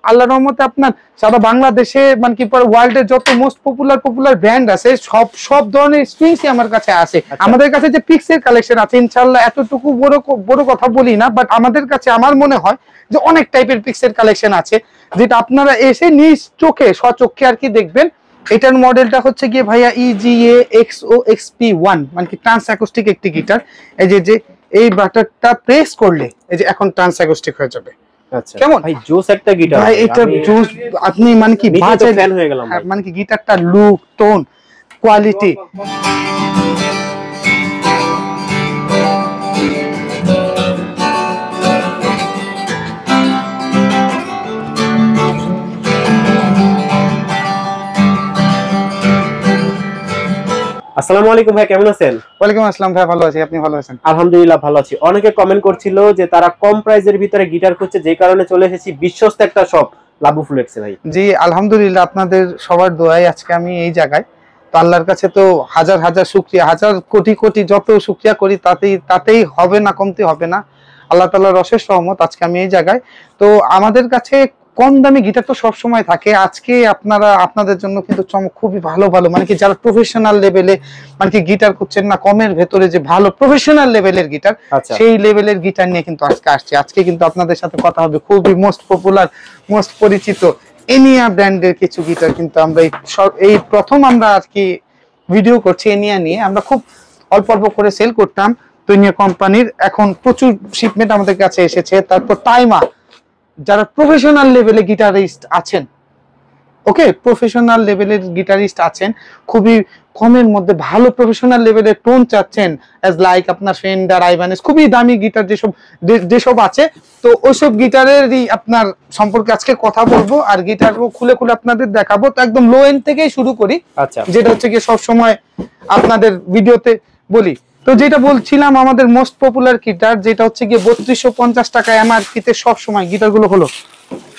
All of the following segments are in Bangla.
আল্লাহর রহমতে আপনার সারা বাংলাদেশে মানে কি ওয়ার্ল্ডের যত মোস্ট পপুলার ব্র্যান্ড আছে সব ধরনের স্ট্রিংসই আমার কাছে আছে। আমাদের কাছে যে পিক্সের কালেকশন আছে ইনশাআল্লাহ এতটুকু বড় কথা বলি না, বাট আমাদের কাছে আমার মনে হয় যে অনেক টাইপের পিক্সের কালেকশন আছে যেটা আপনারা এসে নিজ চোখে স্বচক্ষে আর কি দেখবেন। এটার মডেলটা হচ্ছে গিয়ে ভাইয়া EGA XO-XP1 মানে কি ট্রান্স অ্যাকোস্টিক একটি গিটার। এই যে এই বাটনটা প্রেস করলে এই যে এখন ট্রান্স অ্যাকোস্টিক হয়ে যাবে। আচ্ছা কেমন ভাই জোস একটা গিটার ভাই, এটা জোস। আপনি মানে কি বাজে ফ্যান হয়ে গেলাম মানে কি গিটারটা লুক টোন কোয়ালিটি। আসসালামু আলাইকুম ভাই, কেমন আছেন? ওয়ালাইকুম আসসালাম ভাই, ভালো আছি, আপনি ভালো আছেন? আলহামদুলিল্লাহ ভালো আছি। অনেকে কমেন্ট করছিল যে তারা কম প্রাইজের ভিতরে গিটার খুঁজছে, যে কারণে চলে এসেছি বিশ্বস্ত একটা শপ লাবু ফ্লেক্সে। ভাই জি আলহামদুলিল্লাহ, আপনাদের সবার দোয়ায় আজকে আমি এই জায়গায়। তো আল্লাহর কাছে তো হাজার হাজার শুকরিয়া, হাজার কোটি কোটি যত শুকরিয়া করি তাতেই হবে না, কমতি হবে না। আল্লাহ তাআলার অশেষ রহমত আজকে আমি এই জায়গায়। তো আমাদের কাছে কম দামি গিটার তো সব সময় থাকে। আজকে আপনাদের জন্য কিন্তু খুবই ভালো মানে কি যারা প্রফেশনাল লেভেলে মানে কি গিটার খুঁজছেন না, কমের ভেতরে যে ভালো প্রফেশনাল লেভেলের গিটার, সেই লেভেলের গিটার নিয়ে কিন্তু আজকে কিন্তু আপনাদের সাথে কথা হবে। খুবই মোস্ট পপুলার মোস্ট পরিচিত এনিয়া ব্র্যান্ডের কিছু গিটার কিন্তু আমরা এই প্রথম আমরা আজকে ভিডিও করছি এনিয়া নিয়ে। আমরা খুব অল্প করে সেল করতাম তো এনিয়া কোম্পানির, এখন প্রচুর শিপমেন্ট আমাদের কাছে এসেছে। তারপর তাইমা, যারা প্রফেশনাল লেভেলে গিটারিস্ট আছেন, ওকে প্রফেশনাল লেভেলের গিটারিস্ট আছেন, খুবই কমের মধ্যে ভালো প্রফেশনাল লেভেলের টোন চাচ্ছেন, অ্যাজ লাইক আপনার ফেন্ডার, আইভানেস, খুবই দামি গিটার যেসব আছে, তো ওইসব গিটারেরই আপনার সম্পর্কে আজকে কথা বলবো আর গিটারও খুলে আপনাদের দেখাবো। তো একদম লো এন্ড থেকেই শুরু করি, যেটা হচ্ছে কি সব সময় আপনাদের ভিডিওতে বলি। তো যেটা বলছিলাম, আমাদের মোস্ট পপুলার গিটার যেটা হচ্ছে গিয়ে 3250 টাকা এমআরপি তে সব সময় গিটারগুলো হলো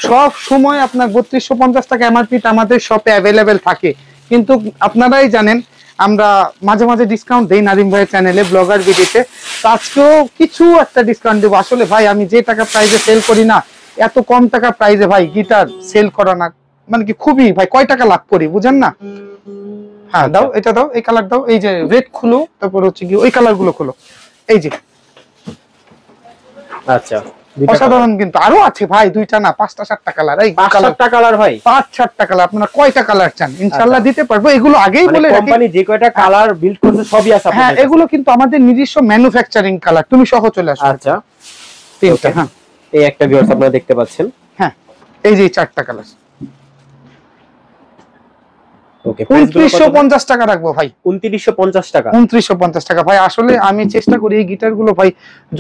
সব সময় আপনার 3250 টাকা এমআরপি আমাদের শপে অ্যাভেলেবেল থাকে। কিন্তু আপনারাই জানেন আমরা মাঝে মাঝে ডিসকাউন্ট দেই নাদিম ভাইয়ের চ্যানেলে ব্লগার ভিডিওতে। আজকেও কিছু একটা ডিসকাউন্ট দেবো। আসলে ভাই আমি যে টাকা প্রাইসে সেল করি না, এত কম টাকা প্রাইসে ভাই গিটার সেল করা না মানে কি খুবই ভাই কয় টাকা লাভ করি বুঝেন না। হ্যাঁ দাও, এটা দাও, এই কালার দাও, এই যে রেড খুলো, তারপর হচ্ছে কি ওই কালার গুলো খুলো, এই যে। আচ্ছা অসাধারণ, কিন্তু আরো আছে ভাই, 2টা না 5টা 7টা কালার। এই 5-7টা কালার ভাই, 5-7টা কালার। আপনারা কয়টা কালার চান ইনশাআল্লাহ দিতে পারবো। এগুলো আগেই বলে রাখি, কোম্পানি যে কয়টা কালার বিল্ড করছে সবই আছে। হ্যাঁ এগুলো কিন্তু আমাদের নিজস্ব ম্যানুফ্যাকচারিং কালার। তুমি সহ চলে আসো। আচ্ছা 3টা। হ্যাঁ এই একটা ভিউয়ার্স আপনারা দেখতে পাচ্ছেন। হ্যাঁ এই যে 4টা কালার। ওকে 2950 টাকা রাখবো ভাই। 2950 টাকা। 2950 টাকা ভাই। আসলে আমি চেষ্টা করি এই গিটার গুলো ভাই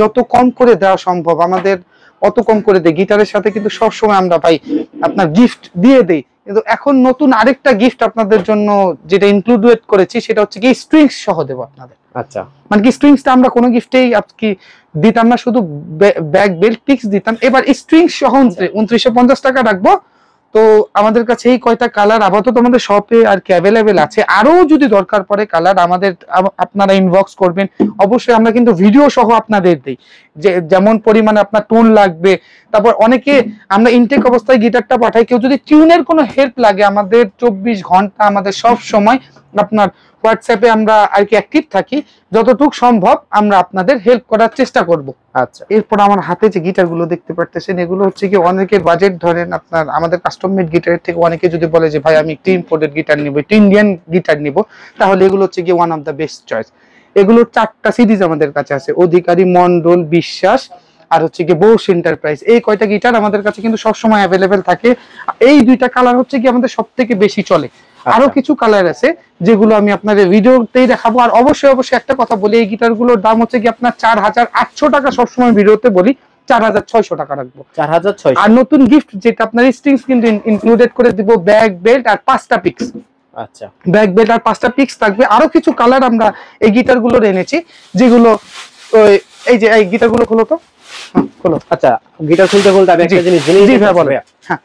যত কম করে দেওয়া সম্ভব আমাদের অত কম করে দেই। গিটারের সাথে কিন্তু সব সময় আমরা ভাই আপনার গিফট দিয়ে দেই, কিন্তু এখন নতুন আরেকটা গিফট আপনাদের জন্য যেটা ইনক্লুডেড করেছি সেটা হচ্ছে কি স্ট্রিংস সহ দেবো আপনাদের। আচ্ছা মানে কি স্ট্রিংসটা আমরা কোনো গিফটেই কি দিতাম না, শুধু ব্যাক বেল্ট পিক্স দিতাম। এবার স্ট্রিংস সহ 2950 টাকা রাখবো। তো আমাদের কাছে এই কয়টা কালার আপাতত আমাদের শপে আর কি অ্যাভেলেবেল আছে। আরো যদি দরকার পড়ে কালার আমাদের আপনারা ইনবক্স করবেন, অবশ্যই আমরা কিন্তু ভিডিও সহ আপনাদের দেই যে যেমন পরিমাণে আপনার টোন লাগবে। তারপর অনেকে আমরা ইনটেক অবস্থায় গিটারটা পাঠাই, কেউ যদি টিউনের কোনো হেল্প লাগে আমাদের 24 ঘন্টা আমাদের সব সময় আপনার হোয়াটসঅ্যাপে আমরা আর কি অ্যাক্টিভ থাকি। যতটুকু সম্ভব আমরা আপনাদের হেল্প করার চেষ্টা করব। আচ্ছা এরপর আমার হাতে যে গিটারগুলো দেখতে পারতেছেন এগুলো হচ্ছে কি অনেকের বাজেট ধরেন আপনার আমাদের কাস্টম মেড গিটারের থেকে অনেকে যদি বলে যে ভাই আমি একটি ইম্পোর্টেড গিটার নিব, একটি ইন্ডিয়ান গিটার নিব, তাহলে এগুলো হচ্ছে কি one of the best choice. এগুলোর 4টা সিরিজ আমাদের কাছে আছে, অধিকারী, মন্ডল, বিশ্বাস আর হচ্ছে কি বোস এন্টারপ্রাইজ। এই কয়টা গিটার আমাদের কাছে কিন্তু সবসময় অ্যাভেলেবেল থাকে। এই 2টা কালার হচ্ছে কি আমাদের সব থেকে বেশি চলে। আরো কিছু কালার আছে যেগুলো আমি আপনাদের ভিডিওতেই দেখাবো। আর অবশ্যই একটা কথা বলি, এই গিটারগুলোর দাম হচ্ছে কি আপনার 4800 টাকা। সবসময় ভিডিওতে বলি 4600 টাকা রাখবো। 4600। আর নতুন গিফট যেটা আপনার স্ট্রিংস কিন্তু ইনক্লুডেড করে দিব, ব্যাক বেল্ট আর 5টা পিক্স। আচ্ছা ব্যাক বেল্ট আর 5টা পিক্স থাকবে। আরো কিছু কালার আমরা এই গিটারগুলোর এনেছি যেগুলো এই যে এই গিটারগুলো খোলো তো। আচ্ছা গিটার খুলতে আমি একটা জিনিস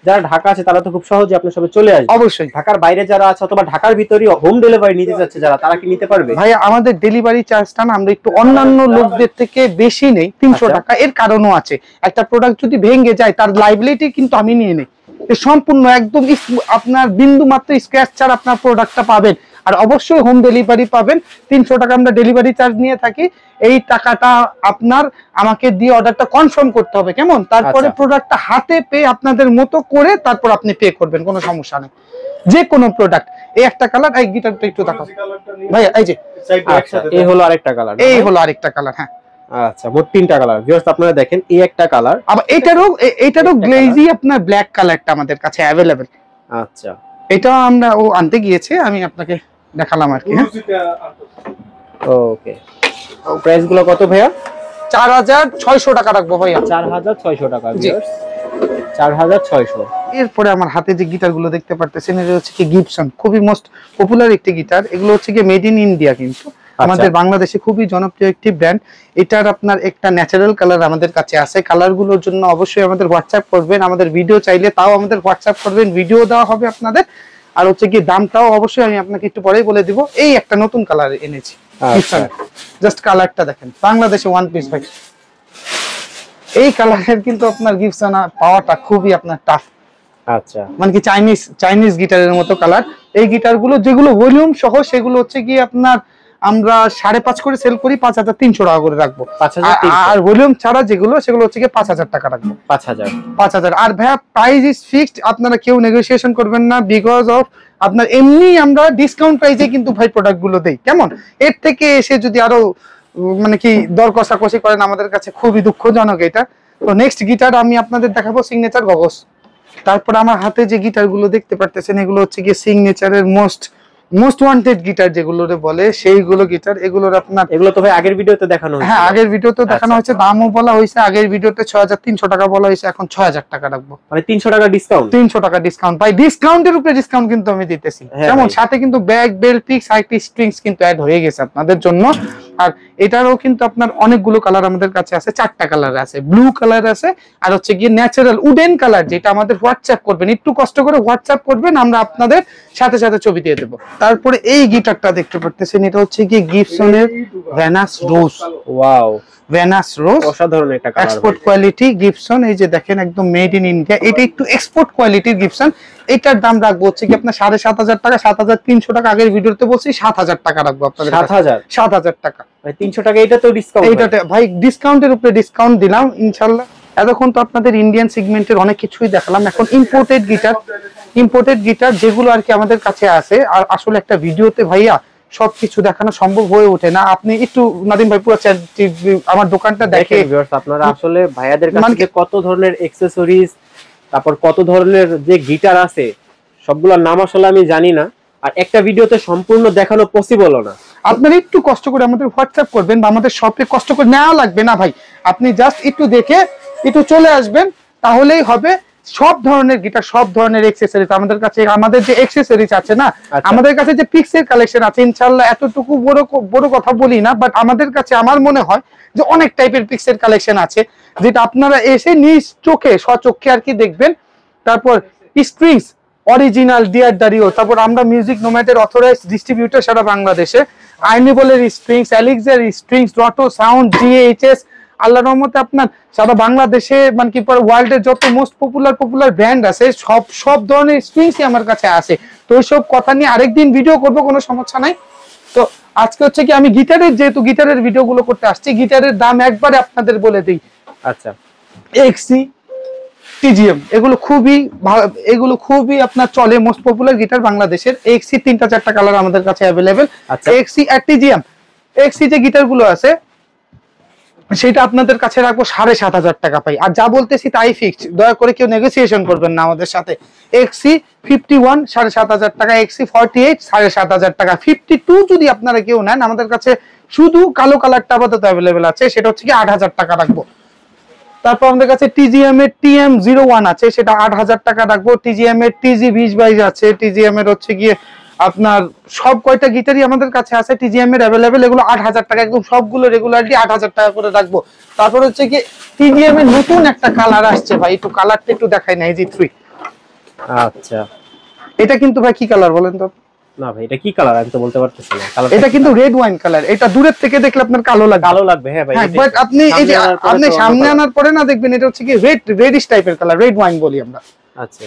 যারা ঢাকা আছে তারা তো খুব সহজে আপনার সবে চলে আসবে। অবশ্যই ঢাকার বাইরে যারা আছে অথবা ঢাকার ভিতরেই হোম ডেলিভারি নিতে যাচ্ছে যারা, তারা কি নিতে পারবে? ভাই আমাদের ডেলিভারি চার্জটা না আমরা একটু অন্যান্য লোকদের থেকে বেশি নেই, 300 টাকা। এর কারণও আছে, একটা প্রোডাক্ট যদি ভেঙে যায় তার লাইবিলিটি কিন্তু আমি নিয়ে নেই। সম্পূর্ণ একদম আপনার বিন্দু মাত্র স্ক্র্যাচ ছাড়া আপনার প্রোডাক্টটা পাবেন। আর অবশ্যই হোম ডেলিভারি পাবেন। 300 টাকা আমরা ডেলিভারি চার্জ নিয়ে থাকি। এই টাকাটা আপনার আমাকে দিয়ে অর্ডারটা কনফার্ম করতে হবে, কেমন? তারপরে প্রোডাক্টটা হাতে পেয়ে আপনাদের মতো করে তারপর আপনি পে করবেন, কোনো সমস্যা নেই। যে কোনো প্রোডাক্ট। এই একটা কালার, এই গিটারটা একটু দেখাও ভাই, এই যে এই হলো আরেকটা কালার, এই হলো আরেকটা কালার। হ্যাঁ আচ্ছা, মোট 3টা কালার। ভিউয়ার্স আপনারা দেখেন, এই একটা কালার, আবার এটারও গ্লেজি আপনার ব্ল্যাক কালারটা আমাদের কাছে अवेलेबल। আচ্ছা, এটা আমরা ও আনতে গিয়েছে, আমি আপনাকে দেখালাম আর কি। ওকে, প্রাইস গুলো কত ভাইয়া? 4600 টাকা রাখবো ভাইয়া। 4600 টাকা ভিউয়ার্স, 4600। এরপরে আমার হাতে যে গিটার গুলো দেখতে পারতেছেন, এটা হচ্ছে কি গিবসন, খুবই মোস্ট পপুলার একটি গিটার। এগুলো হচ্ছে কি মেড ইন ইন্ডিয়া, কিন্তু আমাদের বাংলাদেশে খুবই জনপ্রিয় একটি ব্র্যান্ড। এটার আপনার একটা ন্যাচারাল কালার আমাদের কাছে আছে। কালার গুলোর জন্য অবশ্যই আমাদের হোয়াটসঅ্যাপ করবেন, আমাদের ভিডিও চাইলে তাও আমাদের হোয়াটসঅ্যাপ করবেন, ভিডিও দেওয়া হবে আপনাদের। আর হচ্ছে কি দামটাও অবশ্যই আমি আপনাকে একটু পরেই বলে দিব। এই একটা নতুন কালার এনেছি, জাস্ট কালারটা দেখেন, বাংলাদেশে ওয়ান পিস ভাই। এই কালারের কিন্তু আপনার গিবসন পাওয়াটা খুবই আপনার টাফ। আচ্ছা, মানে কি চাইনিজ গিটারের মতো কালার। এই গিটার গুলো যেগুলো ভলিউম সহ, সেগুলো হচ্ছে কি আপনার আমরা 5.5 করে সেল করি, 5300 টাকা করে রাখবো। আর ভলিউম ছাড়া যেগুলো, সেগুলো হচ্ছে কি 5000 টাকা রাখবো। 5000। আর ভাইয়া প্রাইস ইজ ফিক্সড, আপনারা কেউ নেগোসিয়েশন করবেন না, বিকজ অফ আপনার এমনি আমরা ডিসকাউন্ট প্রাইসে কিন্তু ভাই প্রোডাক্ট গুলো দেই, কেমন? এর থেকে এসে যদি আরো মানে কি দর কষাকষি করেন, আমাদের কাছে খুবই দুঃখজনক এটা। তো নেক্সট গিটার আমি আপনাদের দেখাবো সিগনেচার গগস। তারপর আমার হাতে যে গিটার গুলো দেখতে পারতেছেন, এগুলো হচ্ছে কি সিগনেচারের মোস্ট ওয়ান্টেড গিটার যেগুলোরে বলে, সেইগুলো গিটার। এগুলোর আপনার, এগুলো তো ভাই আগের ভিডিওতে দেখানো হয়েছে। হ্যাঁ, আগের ভিডিওতে দেখানো হয়েছে, দামও বলা হয়েছে। আগের ভিডিওতে 6300 টাকা বলা হয়েছে, এখন 6000 টাকা রাখবো। মানে 300 টাকা ডিসকাউন্ট। 300 টাকা ডিসকাউন্ট ভাই, ডিসকাউন্টের উপরে ডিসকাউন্ট কিন্তু আমি দিতেছি, যেমন সাথে কিন্তু bag, belt, pix, IT strings কিন্তু অ্যাড হয়ে গেছে আপনাদের জন্য। আর এটারও কিন্তু আপনার অনেকগুলো কালার আমাদের কাছে আছে, 4টা কালার আছে, ব্লু কালার আছে, আর হচ্ছে গিয়ে ন্যাচারাল উডেন কালার, যেটা আমাদের হোয়াটসঅ্যাপ করবেন, একটু কষ্ট করে হোয়াটসঅ্যাপ করবেন, আমরা আপনাদের সাথে সাথে ছবি দিয়ে দেবো। তারপরে এই গিটারটা দেখতে পারতেছেন, এটা হচ্ছে কি গিবসনের ভ্যানাস রোজ। ওয়াও, ভ্যানাস রোজ অসাধারণ একটা কালার, এক্সপোর্ট কোয়ালিটি গিবসন। এই যে দেখেন, একদম মেড ইন ইন্ডিয়া। এটা একটু এক্সপোর্ট কোয়ালিটির গিবসন। এটার দাম রাখবো হচ্ছে কি আপনার 7500 টাকা, 7300 টাকা। আগের ভিডিওতে বলছি 7000 টাকা রাখবো আপনাদের। 7000 টাকা ভাই, 300 টাকা এটা তো ডিসকাউন্ট। এইটাতে ভাই ডিসকাউন্টের উপরে ডিসকাউন্ট দিলাম ইনশাআল্লাহ। এতক্ষণ তো আপনাদের ইন্ডিয়ান সেগমেন্টের অনেক কিছুই দেখালাম, এখন ইম্পোর্টেড গিটার যেগুলো আর কি আমাদের কাছে আছে। আর আসলে একটা ভিডিওতে ভাইয়া সবকিছু দেখানো সম্ভব হয়ে ওঠে না। আপনি একটু নাদিম ভাই পুরো আমার দোকানটা দেখে আপনারা আসলে ভাইয়াদের কাছে কত ধরনের অ্যাকসেসরিজ, তারপর কত ধরনের যে গিটার আছে, সবগুলোর নাম আসলে আমি জানি না, আর একটা ভিডিওতে সম্পূর্ণ দেখানো পসিবলও না। আপনারা একটু কষ্ট করে আমাদের হোয়াটসঅ্যাপ করবেন, বা আমাদের শপে কষ্ট করে নেওয়া লাগবে না ভাই। আপনি জাস্ট একটু দেখে একটু চলে আসবেন, তাহলেই হবে। সব ধরনের গিটার, সব ধরনের অ্যাকসেসরিজ আমাদের কাছে। আমাদের যে অ্যাকসেসরিজ আছে না, আমাদের কাছে যে পিক্সের কালেকশন আছে, ইনশাআল্লাহ এতটুকু বড় কথা বলি না, বাট আমাদের কাছে আমার মনে হয় যে অনেক টাইপের পিক্সের কালেকশন আছে, যেটা আপনারা এসে নিজ চোখে স্বচক্ষে আর কি দেখবেন। তারপর স্ট্রিংস অরিজিনাল ডিয়ার দারিও, তারপর আমরা মিউজিক নোম্যাডের অথরাইজড ডিস্ট্রিবিউটর সারা বাংলাদেশে। আর্নিবলের স্ট্রিংস, অ্যালেক্সের স্ট্রিংস, রটো সাউন্ড, জিএইচএস, আল্লাহর রহমতে আপনার সারা বাংলাদেশে মানে কি ওয়ার্ল্ডের যত মোস্ট পপুলার ব্র্যান্ড আছে, সব ধরনের স্ট্রিংসই আমার কাছে আছে। তো ওইসব কথা নিয়ে আরেকদিন ভিডিও করব, কোনো সমস্যা নাই। তো আজকে হচ্ছে কি আমি যেহেতু গিটারের ভিডিওগুলো করতে আসছি, গিটারের দাম একবারে আপনাদের বলে দিই। আচ্ছা, এক্সি, টিজিএম, এগুলো খুবই আপনার চলে, মোস্ট পপুলার গিটার বাংলাদেশের। এক্সি 3টা 4টা কালার আমাদের কাছে অ্যাভেলেবেল। এক্সি আর টিজিএম, এক্সি যে গিটারগুলো আছে সেটা আপনাদের কাছে রাখবো 7500 টাকা পাই। আর যা বলতেছি তাই ফিক্সড, দয়া করে কেউ নেগোসিয়েশন করবেন না আমাদের সাথে। এক্সি 51 7500 টাকা, এক্সি 48 7500 টাকা, 52 যদি আপনারা কেউ নেন, আমাদের কাছে শুধু কালো কালারটা আপাতত অ্যাভেলেবেল আছে, সেটা হচ্ছে কি 8000 টাকা রাখবো। তারপর আমাদের কাছে টিজিএম এর TM01 আছে, সেটা 8000 টাকা রাখবো। টিজিএম এর TG2022 আছে, টিজিএম এর হচ্ছে গিয়ে আপনার সব কয়টা গিটারই আমাদের কাছে আছে টিজিএম এর অ্যাভেলেবেল, এগুলো 8000 টাকা, একদম সবগুলো রেগুলারলি 8000 টাকা করে রাখবো। তারপর হচ্ছে কি টিজিএম এর নতুন একটা কালার আসছে ভাই, একটু কালারটা একটু দেখাই না, AG3। আচ্ছা, এটা কিন্তু ভাই কি কালার বলেন তো? না ভাই, এটা কি কালার আমি তো বলতে পারতেছি না। এটা কিন্তু রেড ওয়াইন কালার। এটা দূরের থেকে দেখলে আপনার কালো লাগবে। হ্যাঁ ভাই, বাট আপনি এই যে আপনি সামনে আনার পরে না দেখবেন, এটা হচ্ছে কি রেডিশ টাইপের কালার, রেড ওয়াইন বলি আমরা। আচ্ছা,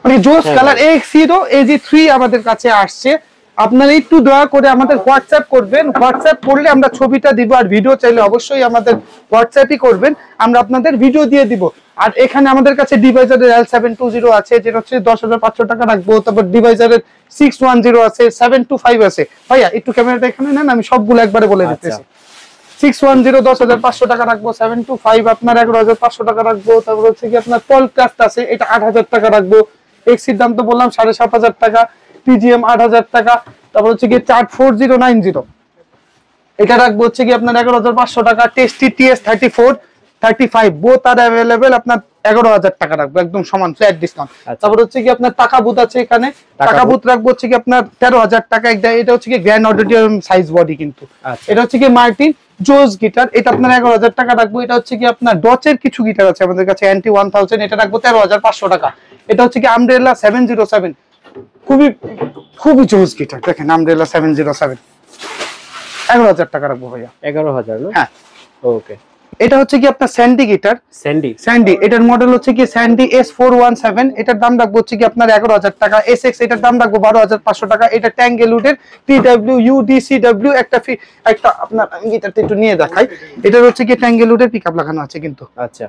মানে জোস কালার এক্সিডো AG3 আমাদের কাছে আসছে। আপনারা একটু দয়া করে আমাদের হোয়াটসঅ্যাপ করবেন, হোয়াটসঅ্যাপ করলে আমরা ছবিটা দিব, আর ভিডিও চাইলে অবশ্যই আমাদের হোয়াটসঅ্যাপই করবেন, আমরা আপনাদের ভিডিও দিয়ে দিব। আর এখানে আমাদের কাছে ডিভাইজারের L720 আছে, যেটা হচ্ছে 10,500 টাকা রাখবো। তারপর ডিভাইজারের 610 আছে, 725 আছে। ভাইয়া একটু ক্যামেরাটা এখানে নেন, আমি সবগুলো একবারে বলে দিতেছি। 610 10,500 টাকা রাখবো, 725 আপনার 11,500 টাকা রাখবো। তারপর হচ্ছে কি আপনার পলকাস্ট আছে, এটা 8,000 টাকা রাখবো। এক্সির দাম তো বললাম 7,500 টাকা, TGM 8,000 টাকা। তারপর হচ্ছে কি চার্ট 4090, এটা রাখবো হচ্ছে কি আপনার 11,500 টাকা। টেস্টি TS34 35 বোথ আর अवेलेबल, আপনার 11,000 টাকা রাখবো, একদম সমান ফ্ল্যাট ডিসকাউন্ট। তারপর হচ্ছে কি আপনার টাকা বুথ আছে, এখানে টাকা বুথ রাখবো হচ্ছে কি আপনার 13,000 টাকা। এটা হচ্ছে কি গ্র্যান্ড অডিটোরিয়াম সাইজ বডি, কিন্তু এটা হচ্ছে কি মার্টিন জোস গিটার, এটা আপনার 11,000 টাকা রাখবো। এটা হচ্ছে কি আপনার ডচের কিছু গিটার আছে আমাদের কাছে, NT 1000, এটা রাখবো 13,500 টাকা। এটা হচ্ছে কি আমব্রেলা 707, খুবই খুবই জোস গিটার, দেখেন আমব্রেলা 707, 11,000 টাকা রাখবো ভাইয়া। 11,000 না? হ্যাঁ ওকে। এটা হচ্ছে কি আপনার স্যান্ডি গিটার, স্যান্ডি এটার মডেল হচ্ছে কি স্যান্ডি S417, এটার দাম রাখবো হচ্ছে কি আপনার 11,000 টাকা। SX এটার দাম রাখবো 12,500 টাকা। এটা ট্যাঙ্গেলউডের TWUDCW একটা আপনার গিটারটা একটু নিয়ে দেখাই। এটার হচ্ছে কি ট্যাঙ্গেলউডের পিকআপ লাগানো আছে কিন্তু। আচ্ছা,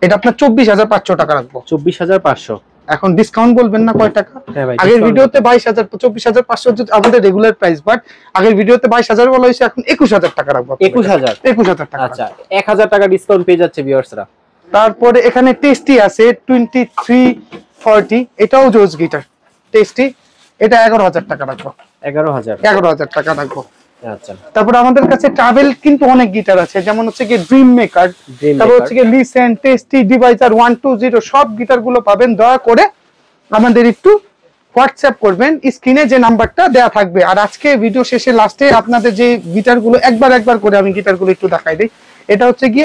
এটা আপনার 24,500 টাকা রাখবো। 24,500। এখন ডিসকাউন্ট বলবেন না কয় টাকা? আগের ভিডিওতে 22,000 24,500 আমাদের রেগুলার প্রাইস, বাট আগের ভিডিওতে 22,000 বলা হয়েছে, এখন 21,000 টাকা রাখবো। 21,000 টাকা। আচ্ছা, 1,000 টাকা ডিসকাউন্ট পেয়ে যাচ্ছে ভিউয়ার্সরা। তারপরে এখানে টেস্টি আছে 2340, এটাও জোস গিটার টেস্টি, এটা 11,000 টাকা রাখবো। 11,000 টাকা রাখবো। আচ্ছা, তারপর আমাদের কাছে ট্রাভেল কিন্তু অনেক গিটার আছে, যেমন হচ্ছে কি ড্রিম মেকার, তারপর হচ্ছে কি লিসেন, টেস্টি, ডিভাইজার 120, সব গিটার গুলো পাবেন। দয়া করে আমাদের একটু হোয়াটসঅ্যাপ করবেন, স্ক্রিনে যে নাম্বারটা দেয়া থাকবে। আর আজকে ভিডিও শেষে লাস্টে আপনাদের যে গিটার গুলো একবার করে আমি গিটার গুলো একটু দেখাই দিই। এটা হচ্ছে কি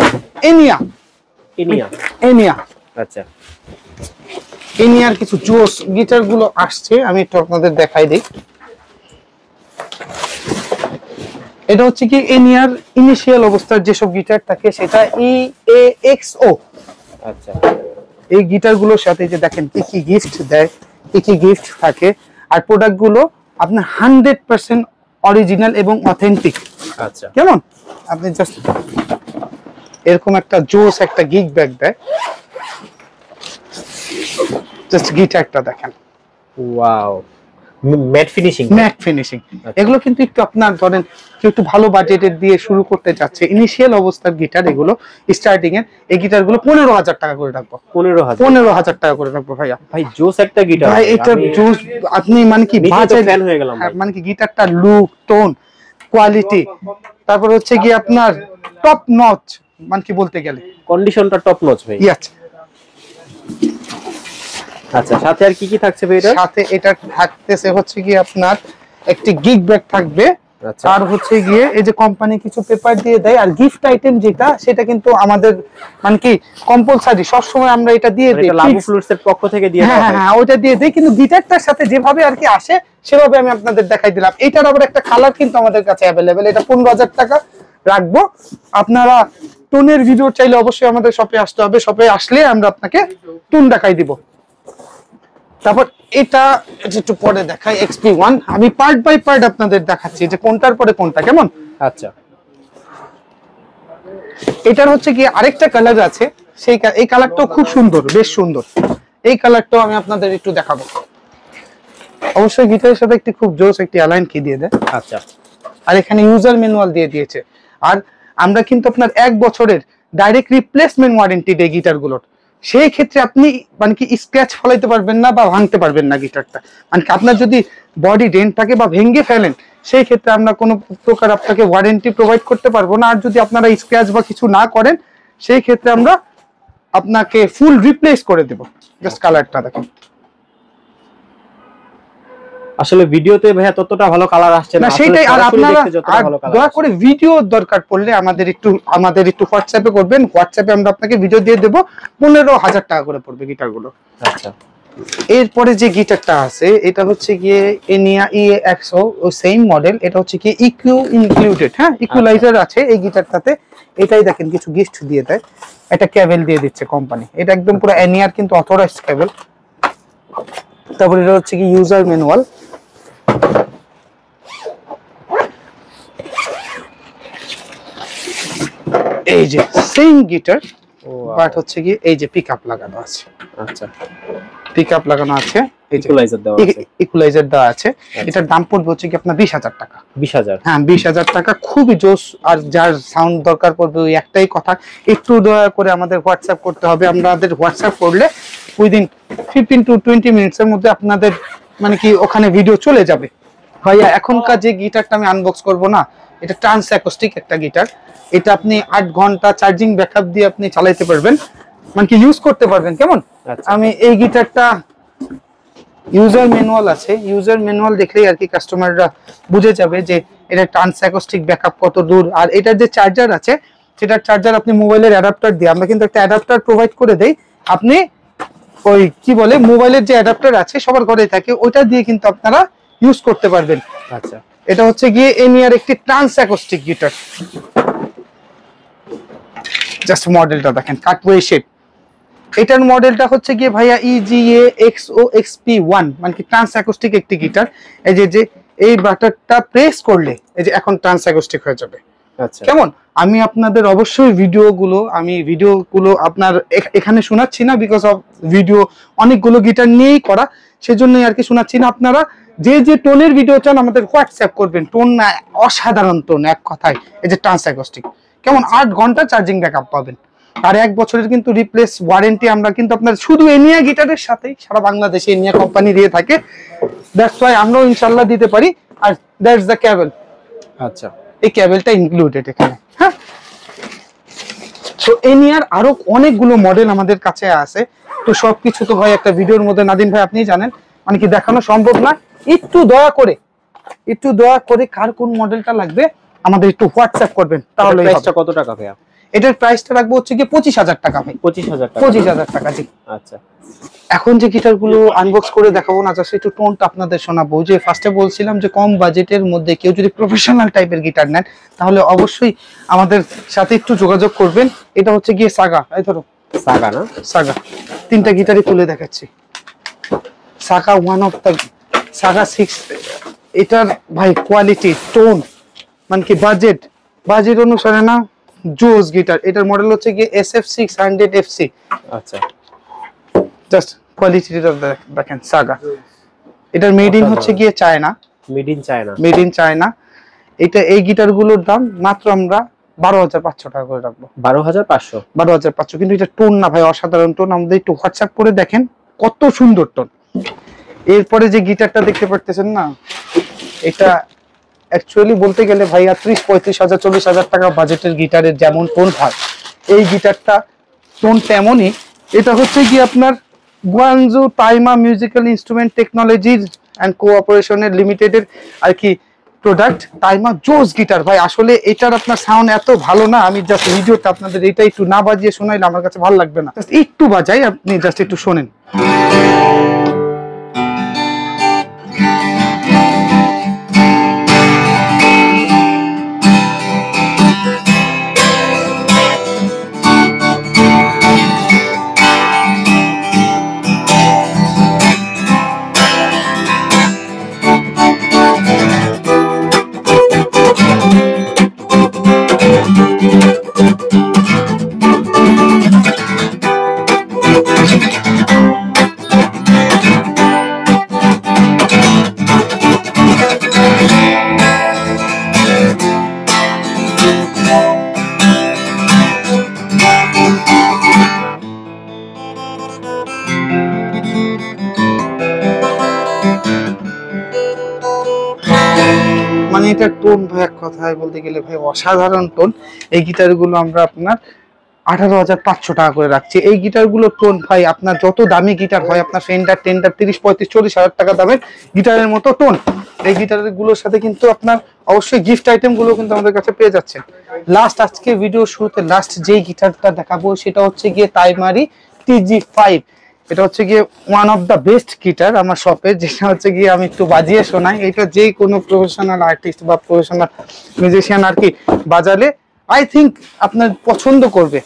এনিয়া। আচ্ছা, এনিয়ার কিছু জোস গিটার গুলো আসছে, আমি একটু আপনাদের দেখাই দিই। এটা হচ্ছে কি এনিয়ার ইনিশিয়াল অবস্থার যেসব গিটার থাকে, সেটা EAXO। আচ্ছা, এই গিটার গুলোর সাথে যে দেখেন কি কি গিফট দেয়, কি গিফট থাকে, আর প্রোডাক্ট গুলো আপনার 100% অরিজিনাল এবং অথেন্টিক। আচ্ছা, কেমন আপনি জাস্ট এরকম একটা জোস একটা গিগ ব্যাগ দেয়, জাস্ট গিটারটা দেখেন, ওয়াও, ম্যাট ফিনিশিং। এগুলো কিন্তু একটু আপনার ধরেন কেউ একটু ভালো বাজেটের দিয়ে শুরু করতে যাচ্ছে, ইনিশিয়াল অবস্থার গিটার এগুলো, স্টার্টিং এর এই গিটার গুলো 15,000 টাকা করে রাখবো। 15,000 টাকা করে রাখবো ভাইয়া। ভাই জোস একটা গিটার ভাই, এটা জোস। আপনি মানে কি বাজেট ফ্যান হয়ে গেলাম, মানে কি গিটারটা লুক, টোন, কোয়ালিটি, তারপর হচ্ছে কি আপনার টপ নচ, মানে কি বলতে গেলে কন্ডিশনটা টপ নচ ভাই। ইয়েস। আচ্ছা, সাথে আর কি কি থাকছে ভাই? এটার সাথে এটা থাকতেছে হচ্ছে কি আপনার একটি গিগ ব্যাগ থাকবে, আর হচ্ছে গিয়ে এই যে কোম্পানি কিছু পেপার দিয়ে দেয়, আর গিফট আইটেম যেটা সেটা কিন্তু আমাদের মানে কি কম্পালসারি সব সময় আমরা এটা দিয়ে দেই, লাভু ফ্লুটস এর পক্ষ থেকে দিয়ে দেয়। হ্যাঁ, ওটা দিয়ে দেই, কিন্তু গিটারটার সাথে যেভাবে আর কি আসে সেভাবে আমি আপনাদের দেখাই দিলাম। এটার আবার একটা কালার কিন্তু আমাদের কাছে अवेलेबल, এটা 15,000 টাকা রাখবো। আপনারা টোনের ভিডিও চাইলে অবশ্যই আমাদের শপে আসতে হবে, শপে আসলে আমরা আপনাকে টোন দেখাই দিব। তারপর এটা একটু পরে দেখাই, XP1, আমি পার্ট বাই পার্ট আপনাদের দেখাচ্ছি যে কোনটার পরে কোনটা কেমন। আচ্ছা, এটার হচ্ছে কি আরেকটা কালার আছে, এই কালারটাও খুব সুন্দর, বেশ সুন্দর। এই কালারটাও আমি আপনাদের একটু দেখাবো। অবশ্যই গিটারের সাথে একটি খুব জোস একটি অ্যালাইন কি দিয়ে দেয়। আচ্ছা, আর এখানে ইউজার ম্যানুয়াল দিয়ে দিয়েছে। আর আমরা কিন্তু আপনার 1 বছরের ডাইরেক্ট রিপ্লেসমেন্ট ওয়ারেন্টি দেই গিটারগুলোর। সেই ক্ষেত্রে আপনি মানে কি স্ক্র্যাচ ফলাইতে পারবেন না বা ভাঙতে পারবেন না গিটারটা, মানে আপনার যদি বডি ডেন্ট থাকে বা ভেঙে ফেলেন, সেই ক্ষেত্রে আমরা কোনো প্রকার আপনাকে ওয়ারেন্টি প্রোভাইড করতে পারবো না। আর যদি আপনারা স্ক্র্যাচ বা কিছু না করেন, সেই ক্ষেত্রে আমরা আপনাকে ফুল রিপ্লেস করে দেব। জাস্ট কালারটা দেখুন। আসলে ভিডিওতে ভাইয়া ততটা ভালো কালার আসছে না, সেটাই। আর আপনারা দয়া করে ভিডিও দরকার পড়লে আমাদের একটু হোয়াটসঅ্যাপে করবেন, হোয়াটসঅ্যাপে আমরা আপনাকে ভিডিও দিয়ে দেব। 15,000 টাকা করে পড়বে গিটারগুলো। আচ্ছা, এরপরে যে গিটারটা আছে এটা হচ্ছে গিয়ে এনিয়া EAXO, ও সেম মডেল। এটা হচ্ছে কি ইকিউ ইনক্লুডেড, হ্যাঁ, ইকুয়ালাইজার আছে এই গিটারটাতে। এটাই দেখেন কিছু গিফট দিয়ে দেয়, একটা কেবল দিয়ে দিচ্ছে কোম্পানি, এটা একদম পুরো এনিয়ার কিন্তু অথরাইজড কেবল। তারপর এটা হচ্ছে কি ইউজার ম্যানুয়াল, এই যে সেম গিটার বাট হচ্ছে কি এই যে পিকআপ লাগানো আছে। আচ্ছা, পিকআপ লাগানো আছে, এই যে ইকুয়ালাইজার দেওয়া আছে, ইকুয়ালাইজার দেওয়া আছে। এটার দাম পড়বে হচ্ছে কি আপনার 20,000 টাকা। 20,000? হ্যাঁ 20,000 টাকা, খুবই জোস। আর যার সাউন্ড দরকার পড়বে ওই একটাই কথা, একটু দয়া করে আমাদের হোয়াটসঅ্যাপ করতে হবে। আমাদের হোয়াটসঅ্যাপ করলে উইদিন 15 to 20 মিনিটসের মধ্যে আপনাদের মানে কি ওখানে ভিডিও চলে যাবে। ভাইয়া এখনকার যে গিটারটা আমি আনবক্স করব না, এটা ট্রান্স অ্যাকোস্টিক একটা গিটার। এটা আপনি 8 ঘন্টা চার্জিং ব্যাকআপ দিয়ে আপনি চালাতে পারবেন, মানে কি ইউজ করতে পারবেন। কেমন? আমি এই গিটারটা ইউজার ম্যানুয়াল আছে, ইউজার ম্যানুয়াল দেখলেই আর কি কাস্টমাররা বুঝে যাবে যে এটা ট্রান্স অ্যাকোস্টিক ব্যাকআপ কত দূর। আর এটার যে চার্জার আছে, সেটার চার্জার আপনি মোবাইলের অ্যাডাপ্টার দিয়ে, আমরা কিন্তু একটা অ্যাডাপ্টার প্রোভাইড করে দেই। আপনি ওই কি বলে মোবাইলের যে অ্যাডাপ্টার আছে সবার ঘরেই থাকে, ওইটা দিয়ে কিন্তু আপনারা ইউজ করতে পারবেন। আচ্ছা, এটা হচ্ছে গিয়ে এনিয়ার একটি ট্রান্স অ্যাকোস্টিক গিটার। জাস্ট মডেলটা দেখেন, কাটওয়ে শেপ। এটার মডেলটা হচ্ছে গিয়ে ভাইয়া EGA XOXP1, মানে কি ট্রান্স অ্যাকোস্টিক একটি গিটার। এই যে এই বাটনটা প্রেস করলে এই যে এখন ট্রান্স অ্যাকোস্টিক হয়ে যাবে। আচ্ছা, কেমন? আমি আপনাদের অবশ্যই ভিডিওগুলো আপনার এখানে শোনাচ্ছি না, বিকজ অফ ভিডিও অনেকগুলো গিটার নিয়েই করা, সেজন্যই আর কি শোনাচ্ছি না। আপনারা যে টোনের ভিডিও চান আমাদের হোয়াটসঅ্যাপ করবেন। টোন না, অসাধারণ টোন, এক কথায় এই যে ট্রান্স অ্যাকোস্টিক। কেমন? 8 ঘন্টা চার্জিং ব্যাকআপ পাবেন, আর 1 বছরের কিন্তু রিপ্লেস ওয়ারেন্টি আমরা কিন্তু আপনার শুধু এনিয়া গিটারের সাথেই সারা বাংলাদেশে এনিয়া কোম্পানি দিয়ে থাকে। দ্যাটস ওয়াই আমরাও ইনশাআল্লাহ দিতে পারি। আর দ্যাটস দ্য কেবল। আচ্ছা, এই কেবলটা ইনক্লুডেড এখানে। হ্যাঁ, তো এনিয়ার আরো অনেকগুলো মডেল আমাদের কাছে আছে। তো সবকিছু তো ভাই একটা ভিডিওর মধ্যে নাদিম ভাই আপনি জানেন মানে কি দেখানো সম্ভব না। একটু দয়া করে কার কোন মডেলটা লাগবে আমাদের একটু হোয়াটসঅ্যাপ করবেন, তাহলে প্রাইসটা কত টাকা ভাইয়া? এটার প্রাইসটা রাখবো হচ্ছে কি 25,000 টাকা ভাই। 25,000 টাকা? 25,000 টাকা, জি। আচ্ছা, এখন যে গিটারগুলো আনবক্স করে দেখাবো না, জাস্ট একটু টোনটা আপনাদের শোনাবো। যে ফার্স্টে বলছিলাম যে কম বাজেটের মধ্যে কেউ যদি প্রফেশনাল টাইপের গিটার নেন তাহলে অবশ্যই আমাদের সাথে একটু যোগাযোগ করবেন। এটা হচ্ছে গিয়ে সাগা, এই ধরো সাগা না? সাগা। 3টা গিটারই তুলে দেখাচ্ছি। Saga one of the Saga 6। এটার ভাই কোয়ালিটি, টোন, মানে কি বাজেট অনুসারে না জোস গিটার। এটার মডেল হচ্ছে গিয়ে SF600FC। আচ্ছা, জাস্ট কোয়ালিটিটা দেখেন সাগা। এটার মেড ইন হচ্ছে গিয়ে চায়না, মেড ইন চায়না। এই গিটারগুলোর দাম মাত্র আমরা 12,500 টাকা করে রাখবো। 12,500। কিন্তু এটা টোন না ভাই, অসাধারণ টোন। আমাদের একটু হোয়াটসঅ্যাপ করে দেখেন কত সুন্দর টোন। এরপরে যে গিটারটা দেখতে পারতেছেন না, এটা অ্যাকচুয়ালি বলতে গেলে ভাইয়া 30-35,000 40,000 টাকা বাজেটের গিটারের যেমন টোন হয়, এই গিটারটা টোন তেমনই। এটা হচ্ছে কি আপনার গুয়াংজু তাইমা মিউজিক্যাল ইনস্ট্রুমেন্ট টেকনোলজির অ্যান্ড কোঅপারেশনের লিমিটেডের আর কি প্রোডাক্ট তাইমা জোস গিটার। ভাই আসলে এটার আপনার সাউন্ড এত ভালো না, আমি জাস্ট ভিডিওটা আপনাদের এটা একটু না বাজিয়ে শোনাইলে আমার কাছে ভালো লাগবে না। জাস্ট একটু বাজাই, আপনি জাস্ট একটু শোনেন। মানে এটা টোন ভাই এক কথায় বলতে গেলে ভাই অসাধারণ টোন। এই গিটারগুলো আমরা আপনার 18,500 টাকা করে রাখছি। এই গিটারগুলো টোন ভাই আপনার যত দামি গিটার হয়, আপনার ফেন্ডার টেন্ডার 30-35-40,000 টাকা দামের গিটারের মতো টোন। এই গিটারগুলোর সাথে কিন্তু আপনার অবশ্যই গিফট আইটেম গুলো কিন্তু আমাদের কাছে পেয়ে যাচ্ছেন। লাস্ট আজকে ভিডিও শুরুতে লাস্ট যেই গিটারটা দেখাবো সেটা হচ্ছে গিয়ে তাইমারি TG5। এটা হচ্ছে গিয়ে one of the best guitar আমার শপে, যেটা হচ্ছে গিয়ে আমি একটু বাজিয়ে শোনাই। এটা যে কোনো প্রফেশনাল আর্টিস্ট বা প্রফেশনাল মিউজিশিয়ান আর কি বাজালে আই থিঙ্ক আপনার পছন্দ করবে।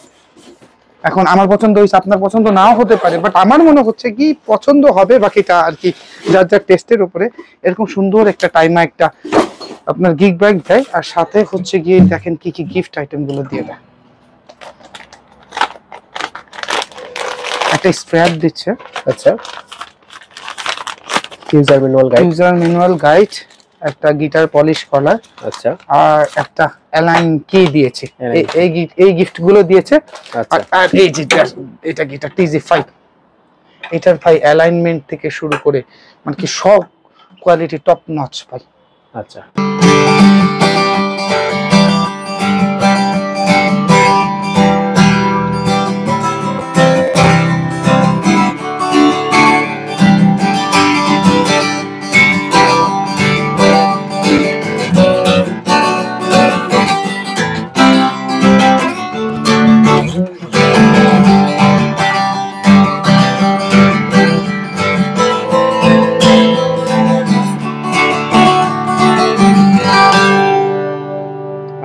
এখন আমার পছন্দ হয়েছে, আপনার পছন্দ নাও হতে পারে, বাট আমার মনে হচ্ছে কি পছন্দ হবে, বাকিটা আর কি যার যার টেস্টের উপরে। এরকম সুন্দর একটা টাইমা একটা আপনার গিগ ব্যাগ দেয়, আর সাথে হচ্ছে গিয়ে দেখেন কি কি গিফট আইটেম গুলো দিয়ে দেয়। একটা স্প্রেয়ার দিচ্ছে, আচ্ছা, ইউজার ম্যানুয়াল গাইড, একটা গিটার পলিশ কলার, আচ্ছা, আর একটা অ্যালাইন কি দিয়েছে, এই গিফট গুলো দিয়েছে। আচ্ছা, আর এই যে এটা গিটার TG5, এটার ভাই অ্যালাইনমেন্ট থেকে শুরু করে মানে কি সব কোয়ালিটি টপ নচ ভাই। আচ্ছা,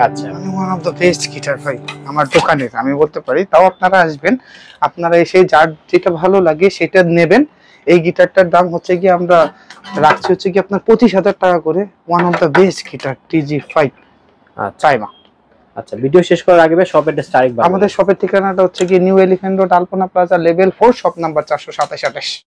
আচ্ছা, মানে one of the best guitar ভাই আমার দোকানের, আমি বলতে পারি। তাও আপনারা আসবেন, আপনারা এসে যার যেটা ভালো লাগে সেটা নেবেন। এই গিটারটার দাম হচ্ছে কি আমরা রাখছি হচ্ছে কি আপনার 25,000 টাকা করে। One of the best guitar TG5 চাইমা। আচ্ছা, ভিডিও শেষ করার আগে শপের অ্যাড্রেসটা আরেকবার। আমাদের শপের ঠিকানাটা হচ্ছে কি নিউ এলিফ্যান্ট রোড, আলপনা প্লাজা, লেভেল 4, শপ নাম্বার 42728।